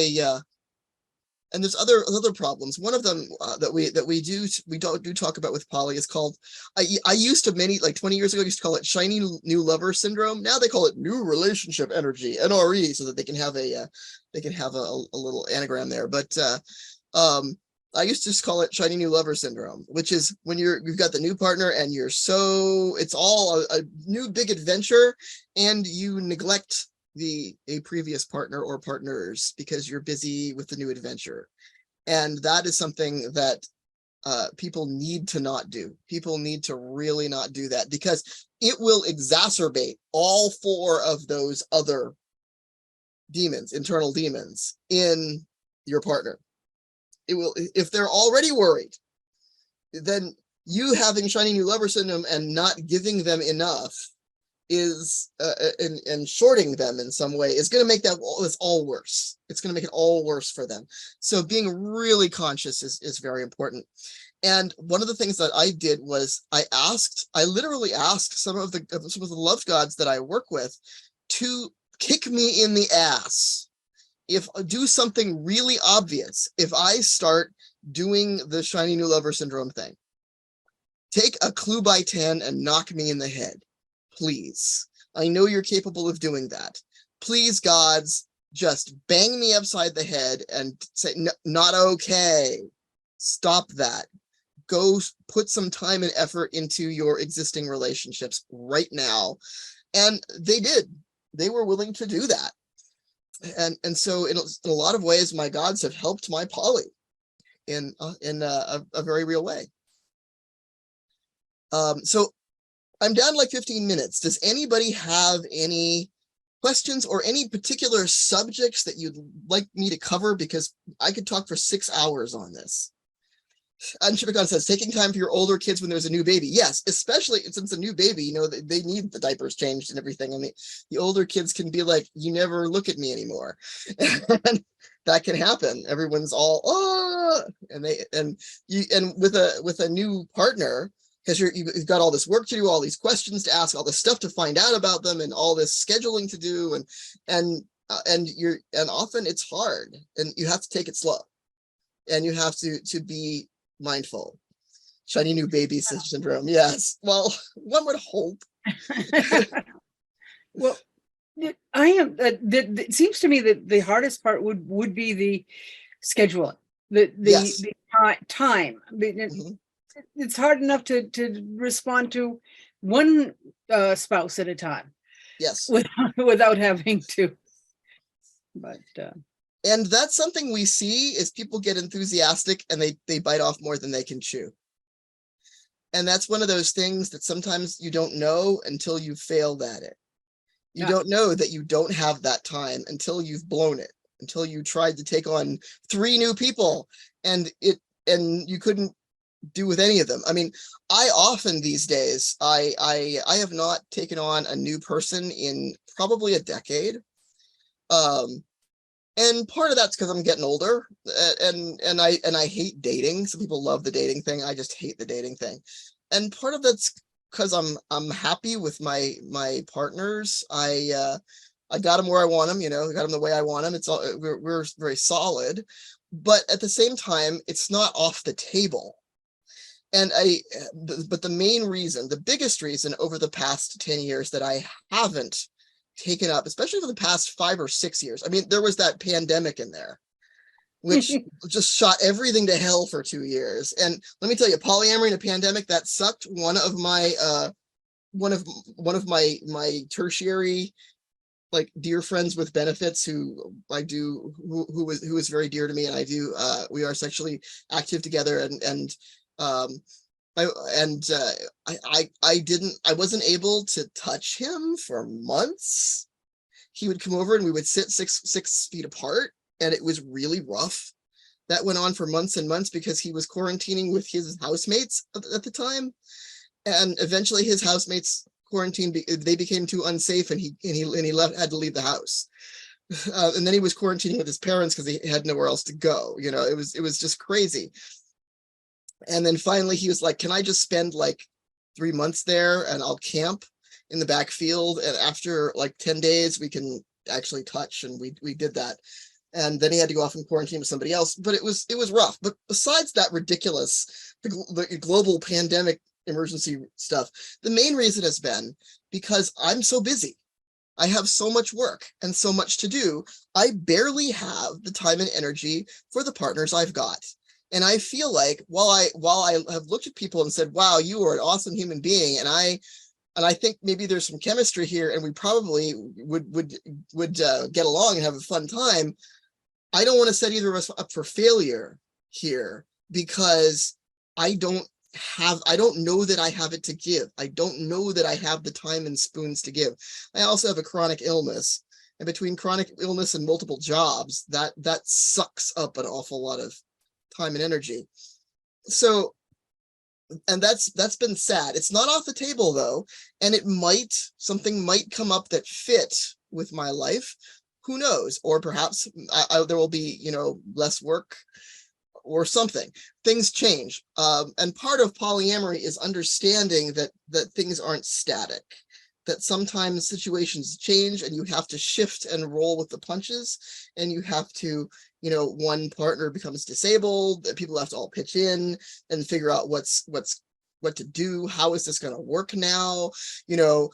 other problems. One of them that we do talk about with poly is called, I used to 20 years ago, used to call it shiny new lover syndrome. Now they call it new relationship energy, NRE, so that they can have a little anagram there. But I used to just call it shiny new lover syndrome, which is when you've got the new partner and it's all a new big adventure, and you neglect a previous partner or partners because you're busy with the new adventure. And that is something that people need to not do. People need to really not do that, because it will exacerbate all four of those other demons, internal demons, in your partner. It will, if they're already worried, then you having shiny new lover syndrome and not giving them enough is and shorting them in some way is going to make this all worse. It's going to make it all worse for them. So being really conscious is very important. And one of the things that I did was I literally asked some of the love gods that I work with to kick me in the ass if I do something really obvious. If I start doing the shiny new lover syndrome thing, take a clue by 10 and knock me in the head. Please. I know you're capable of doing that. Please, gods, just bang me upside the head and say, not okay. Stop that. Go put some time and effort into your existing relationships right now. And they did. They were willing to do that. And so in a lot of ways, my gods have helped my poly in a very real way. So I'm down like 15 minutes. Does anybody have any questions or any particular subjects that you'd like me to cover? Because I could talk for 6 hours on this. And Shipicon says, taking time for your older kids when there's a new baby. Yes, especially since a new baby, you know, they need the diapers changed and everything. And the older kids can be like, you never look at me anymore. And that can happen. Everyone's all, oh, and with a new partner, because you've got all this work to do, all these questions to ask, all this stuff to find out about them, and all this scheduling to do, and often it's hard, and you have to take it slow, and you have to be mindful. Shiny new baby syndrome. Yes. Well, one would hope. Well, I am. It seems to me that the hardest part would be the scheduling, Yes. the time. Mm-hmm. It's hard enough to respond to one spouse at a time. Yes. Without having to. But and that's something we see is people get enthusiastic and they bite off more than they can chew. And that's one of those things that sometimes you don't know until you've failed at it. You don't know that you don't have that time until you've blown it, until you tried to take on 3 new people and you couldn't do with any of them. I mean, I often these days, I have not taken on a new person in probably a decade. And part of that's because I'm getting older, and I hate dating. Some people love the dating thing. I just hate the dating thing. And part of that's because I'm happy with my partners. I got them where I want them. You know, I got them the way I want them. It's all we're very solid, but at the same time, it's not off the table. And but the main reason, the biggest reason over the past 10 years that I haven't taken up, especially for the past 5 or 6 years. I mean, there was that pandemic in there, which just shot everything to hell for 2 years. And let me tell you, polyamory in a pandemic, that sucked. One of my tertiary, like, dear friends with benefits who is very dear to me, and we are sexually active together, I wasn't able to touch him for months. He would come over and we would sit 6 feet apart, and it was really rough. That went on for months and months because he was quarantining with his housemates at the time, and eventually his housemates quarantined. They became too unsafe, and he had to leave the house. And then he was quarantining with his parents because he had nowhere else to go. You know, it was just crazy. And then finally he was like, can I just spend like 3 months there and I'll camp in the back field, and after like 10 days we can actually touch. And we did that. And then he had to go off and quarantine with somebody else, but it was rough. But besides that ridiculous, the global pandemic emergency stuff, the main reason has been because I'm so busy. I have so much work and so much to do. I barely have the time and energy for the partners I've got. And I feel like while I have looked at people and said, wow, you are an awesome human being, and I think maybe there's some chemistry here, and we probably would get along and have a fun time, I don't want to set either of us up for failure here, because I don't know that I have it to give. I don't know that I have the time and spoons to give. I also have a chronic illness, and between chronic illness and multiple jobs, that sucks up an awful lot of time and energy. So, and that's been sad. It's not off the table though, and something might come up that fit with my life. Who knows? Or perhaps there will be, less work or something. Things change. And part of polyamory is understanding that things aren't static, that sometimes situations change and you have to shift and roll with the punches, and you have to, one partner becomes disabled, people have to all pitch in and figure out what to do. How is this going to work now? New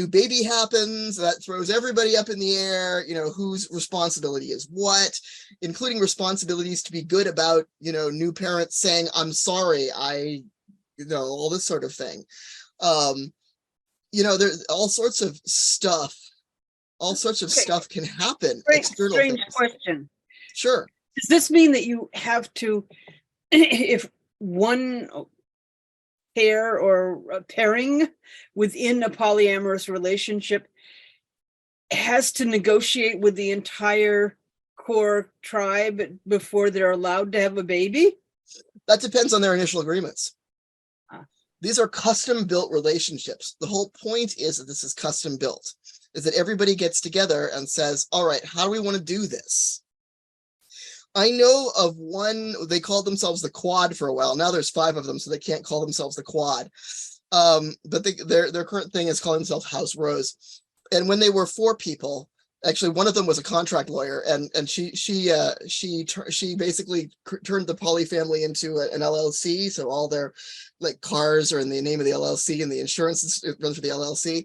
baby happens, that throws everybody up in the air, whose responsibility is what, including responsibilities to be good about, new parents saying, I'm sorry, all this sort of thing. There's all sorts of stuff. All sorts of stuff can happen. Strange question. Sure. Does this mean that you have to, if one pair or a pairing within a polyamorous relationship has to negotiate with the entire core tribe before they're allowed to have a baby? That depends on their initial agreements. Ah. These are custom built relationships. The whole point is that this is custom built, is that everybody gets together and says, all right, how do we want to do this? I know of one, they called themselves the Quad for a while. Now there's 5 of them, so they can't call themselves the Quad. But their current thing is calling themselves House Rose. And when they were 4 people, actually one of them was a contract lawyer, and she basically turned the poly family into an LLC. So all their like cars are in the name of the LLC, and the insurance runs for the LLC.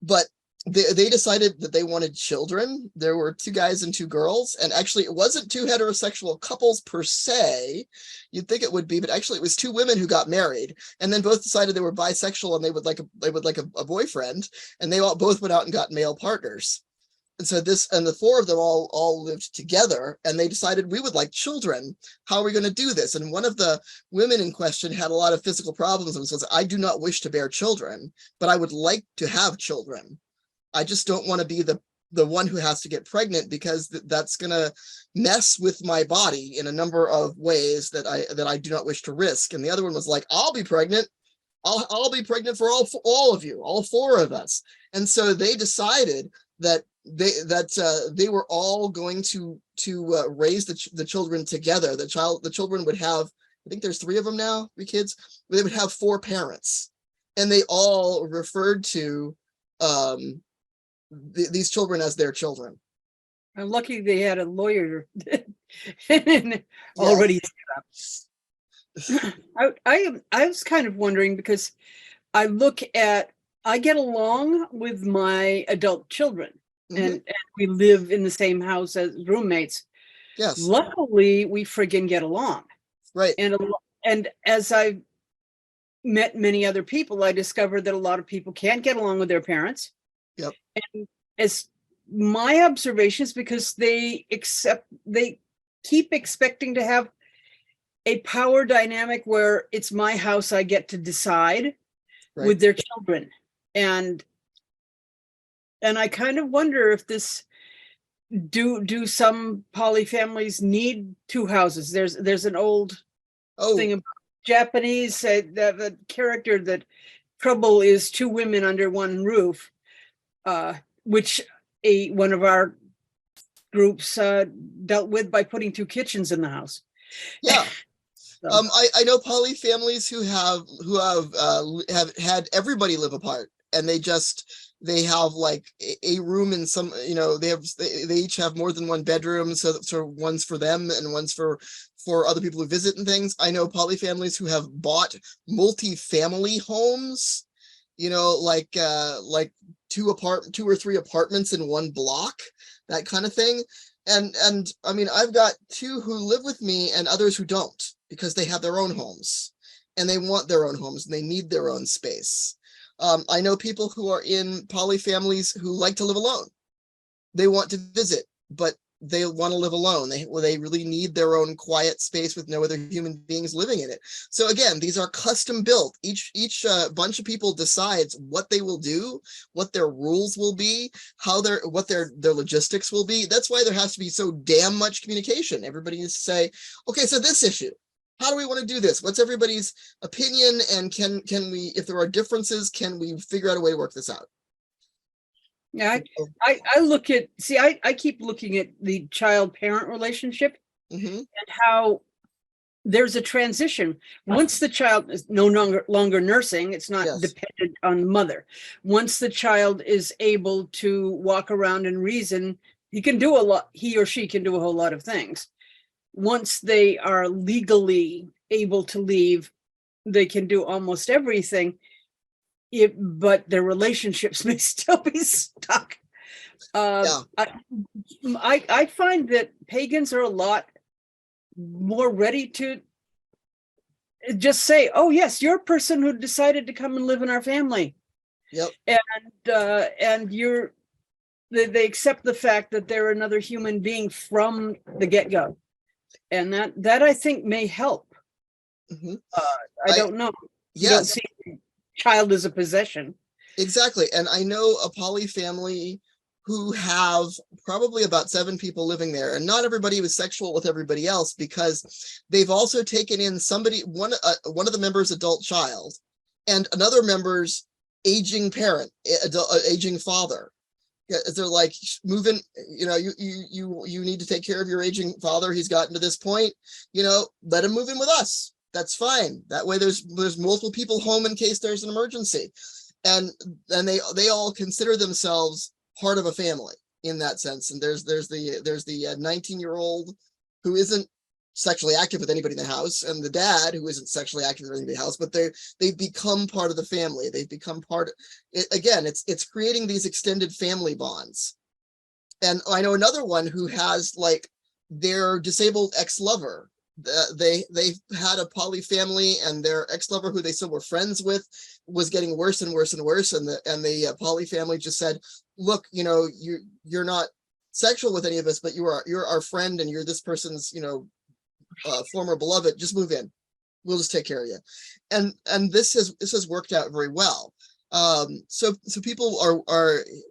But they decided that they wanted children. There were 2 guys and 2 girls, and actually it wasn't 2 heterosexual couples per se. You'd think it would be, but actually it was 2 women who got married, and then both decided they were bisexual and they would like a boyfriend, and they both went out and got male partners. And so the 4 of them all lived together, and they decided we would like children. How are we going to do this? And one of the women in question had a lot of physical problems and says, I do not wish to bear children, but I would like to have children. I just don't want to be the one who has to get pregnant, because that's going to mess with my body in a number of ways that I do not wish to risk. And the other one was like, I'll be pregnant. I'll be pregnant for all of you, all 4 of us. And so they decided that they were all going to raise the children together. The children would have, I think there's 3 of them now, 3 kids. They would have 4 parents, and they all referred to these children as their children. I'm lucky they had a lawyer already set up. I was kind of wondering, because I get along with my adult children, and we live in the same house as roommates. Yes. Luckily, we friggin' get along. Right. And as I've met many other people, I discovered that a lot of people can't get along with their parents. Yep. And as my observations, because they keep expecting to have a power dynamic where it's my house, I get to decide with their children. And I kind of wonder if this, do some poly families need 2 houses? There's an old thing about Japanese, the character that trouble is 2 women under one roof, which one of our groups dealt with by putting 2 kitchens in the house. Yeah. So. I know poly families who have had everybody live apart, and they have like a room in some, they each have more than 1 bedroom, so one's for them and one's for other people who visit and things. I know poly families who have bought multi-family homes, like 2 or 3 apartments in 1 block, that kind of thing. And I mean, I've got 2 who live with me and others who don't, because they have their own homes, and they want their own homes, and they need their own space. I know people who are in poly families who like to live alone. They want to visit, but they want to live alone. They really need their own quiet space with no other human beings living in it. So again, these are custom built. Each bunch of people decides what they will do, what their rules will be, what their logistics will be. That's why there has to be so damn much communication. Everybody needs to say, okay, so this issue, how do we want to do this? What's everybody's opinion? And can we, if there are differences, can we figure out a way to work this out? Yeah, I keep looking at the child-parent relationship, and how there's a transition. Once the child is no longer nursing, it's not dependent on the mother. Once the child is able to walk around and reason, he or she can do a whole lot of things. Once they are legally able to leave, they can do almost everything. But their relationships may still be stuck. I find that pagans are a lot more ready to just say, oh yes, you're a person who decided to come and live in our family. Yep. And they accept the fact that they're another human being from the get-go. And that I think may help. I don't know. You don't see child as a possession. Exactly. And I know a poly family who have probably about 7 people living there, and not everybody was sexual with everybody else, because they've also taken in one of the members' adult child, and another member's aging parent, aging father. They're like, move in, you need to take care of your aging father. He's gotten to this point, let him move in with us. That's fine. That way there's multiple people home in case there's an emergency. And they all consider themselves part of a family in that sense. And there's the 19-year-old who isn't sexually active with anybody in the house, and the dad who isn't sexually active with anybody in the house, but they've become part of the family. They've become part of it. Again, it's creating these extended family bonds. And I know another one who has like their disabled ex-lover. They've had a poly family, and their ex-lover, who they still were friends with, was getting worse and worse and worse. And the poly family just said, look, you're not sexual with any of us, but you're our friend, and you're this person's, former beloved. Just move in. We'll just take care of you. And this has worked out very well. So people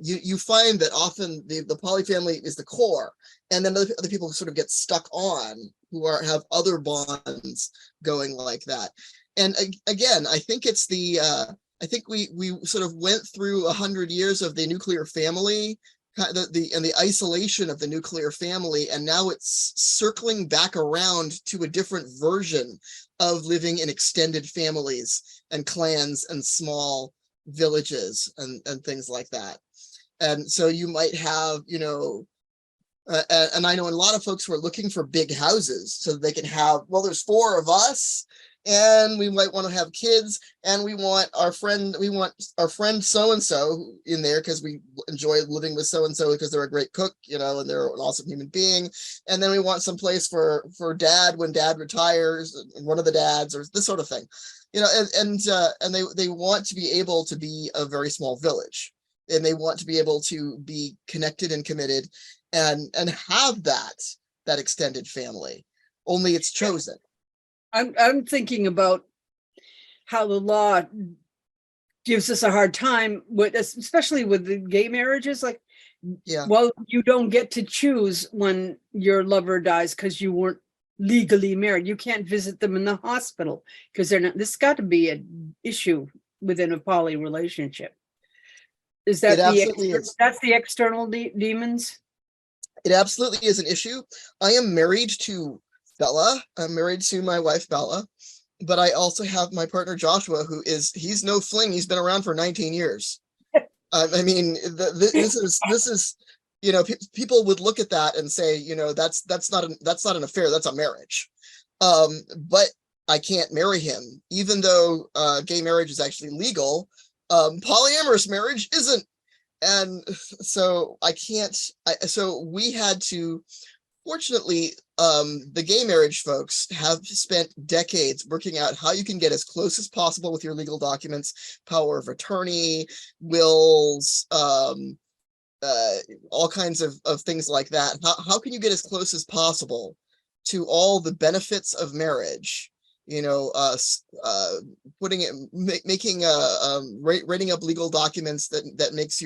you find that often the poly family is the core, and then other people sort of get stuck on who have other bonds going like that. And again, I think it's I think we sort of went through 100 years of the nuclear family, the isolation of the nuclear family, and now it's circling back around to a different version of living in extended families and clans and small villages and things like that. And so you might have, and I know a lot of folks who are looking for big houses so that they can have, well, there's 4 of us, and we might want to have kids, and we want our friend so-and-so in there because we enjoy living with so-and-so because they're a great cook, and they're an awesome human being. And then we want some place for dad when dad retires, one of the dads, or this sort of thing, and they want to be able to be a very small village, and they want to be able to be connected and committed and have that extended family, only it's chosen. I'm thinking about how the law gives us a hard time with, especially with the gay marriages. Like, yeah, well, you don't get to choose when your lover dies because you weren't legally married. You can't visit them in the hospital because they're not. This got to be an issue within a poly relationship. Is that that's the external demons? It absolutely is an issue. I am married to Bella. I'm married to my wife, Bella, but I also have my partner, Joshua, he's no fling. He's been around for 19 years. I mean, this is, people would look at that and say, that's not an affair. That's a marriage. But I can't marry him, even though gay marriage is actually legal. Polyamorous marriage isn't. And so I can't, so we had to, fortunately, the gay marriage folks have spent decades working out how you can get as close as possible with your legal documents, power of attorney, wills, all kinds of things like that. How can you get as close as possible to all the benefits of marriage? Putting it, making writing up legal documents that makes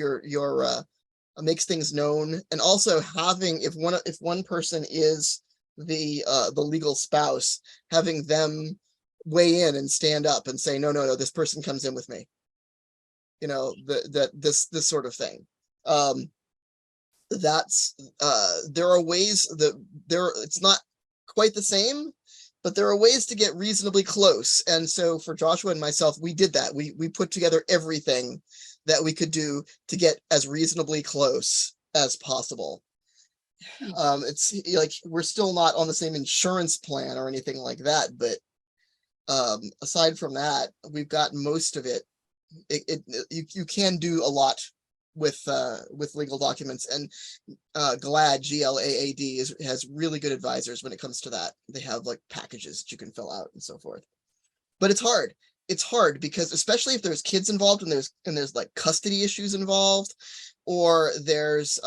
makes things known, and also having, if one person is the legal spouse, having them weigh in and stand up and say, no, this person comes in with me. This sort of thing. There are ways it's not quite the same, but there are ways to get reasonably close. And so for Joshua and myself, we did that. We put together everything that we could do to get as reasonably close as possible. It's like we're still not on the same insurance plan or anything like that, but aside from that, we've got most of it. You can do a lot with legal documents, and GLAAD, G-L-A-A-D, has really good advisors when it comes to that. They have like packages that you can fill out and so forth. But it's hard. It's hard because, especially if there's kids involved and there's like custody issues involved, or there's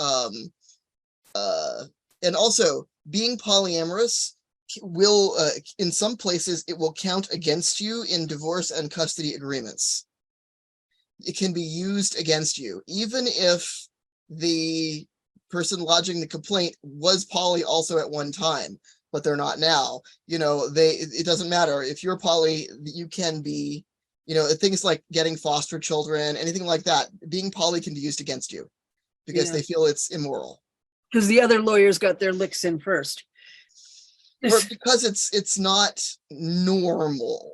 and also being polyamorous will in some places it will count against you in divorce and custody agreements. It can be used against you, even if the person lodging the complaint was poly also at one time, but they're not now. You know, it doesn't matter if you're poly, you can be, you know, things like getting foster children, anything like that. Being poly can be used against you because they feel it's immoral. Because the other lawyers got their licks in first. Or because it's not normal.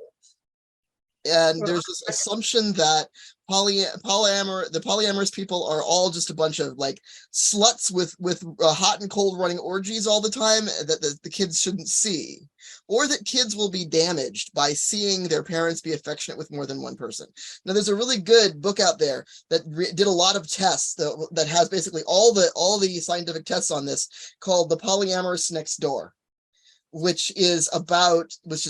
And there's this assumption that the polyamorous people are all just a bunch of like sluts with hot and cold running orgies all the time that the kids shouldn't see, or that kids will be damaged by seeing their parents be affectionate with more than one person. Now, there's a really good book out there that did a lot of tests that has basically all the scientific tests on this, called The Polyamorous Next Door, which is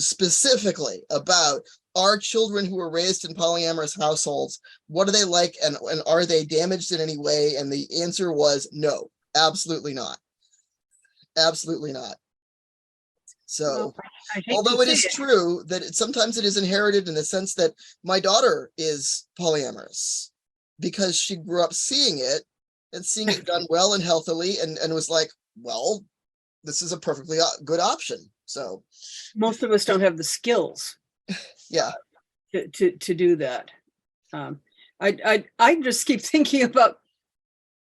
specifically about, are children who were raised in polyamorous households, what are they like, and are they damaged in any way? And the answer was no, absolutely not. Absolutely not. So, although it is true that sometimes it is inherited in the sense that my daughter is polyamorous because she grew up seeing it and seeing it done well and healthily, and was like, well, this is a perfectly good option. So most of us don't have the skills. Yeah. To do that. I just keep thinking about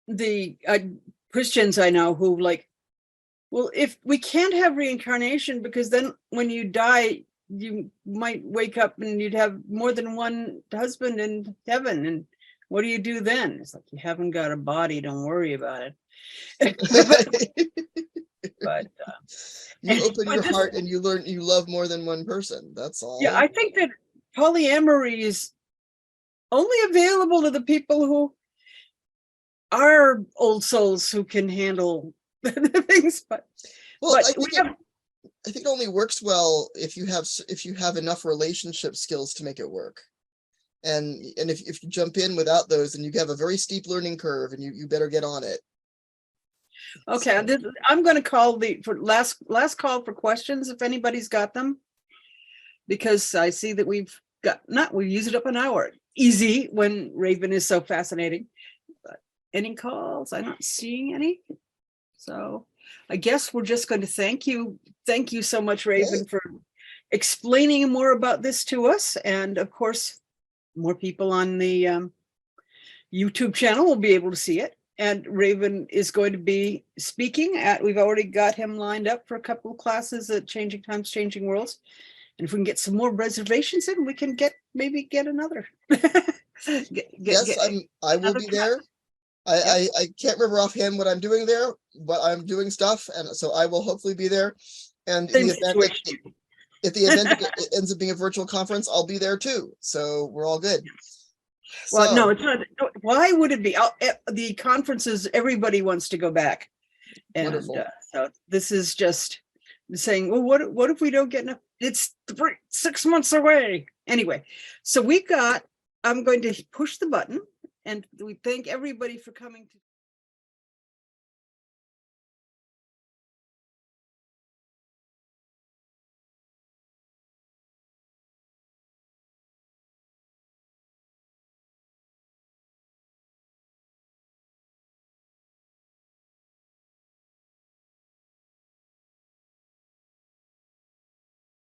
the Christians I know who like, well, if we can't have reincarnation, because then when you die, you might wake up and you'd have more than one husband in heaven. And what do you do then? It's like, you haven't got a body, don't worry about it. But you open your heart and you learn you love more than one person. That's all. Yeah, I think that polyamory is only available to the people who are old souls who can handle the things. But I think it only works well if you have enough relationship skills to make it work. And if you jump in without those, then you have a very steep learning curve, and you better get on it. Okay, I'm going to call for last call for questions if anybody's got them, because I see that we used it up an hour. Easy when Raven is so fascinating. But any calls? I'm not seeing any. So I guess we're just going to thank you. Thank you so much, Raven, for explaining more about this to us. And of course, more people on the YouTube channel will be able to see it. And Raven is going to be speaking we've already got him lined up for a couple of classes at Changing Times, Changing Worlds. And if we can get some more reservations in, we can maybe get another. I will be there. I can't remember offhand what I'm doing there, but I'm doing stuff. And so I will hopefully be there. And if the event it ends up being a virtual conference, I'll be there too. So we're all good. Well, no, it's not. Why would it be? The conferences, everybody wants to go back. And so this is just saying, well, what if we don't get enough? It's 6 months away. Anyway, so I'm going to push the button, and we thank everybody for coming to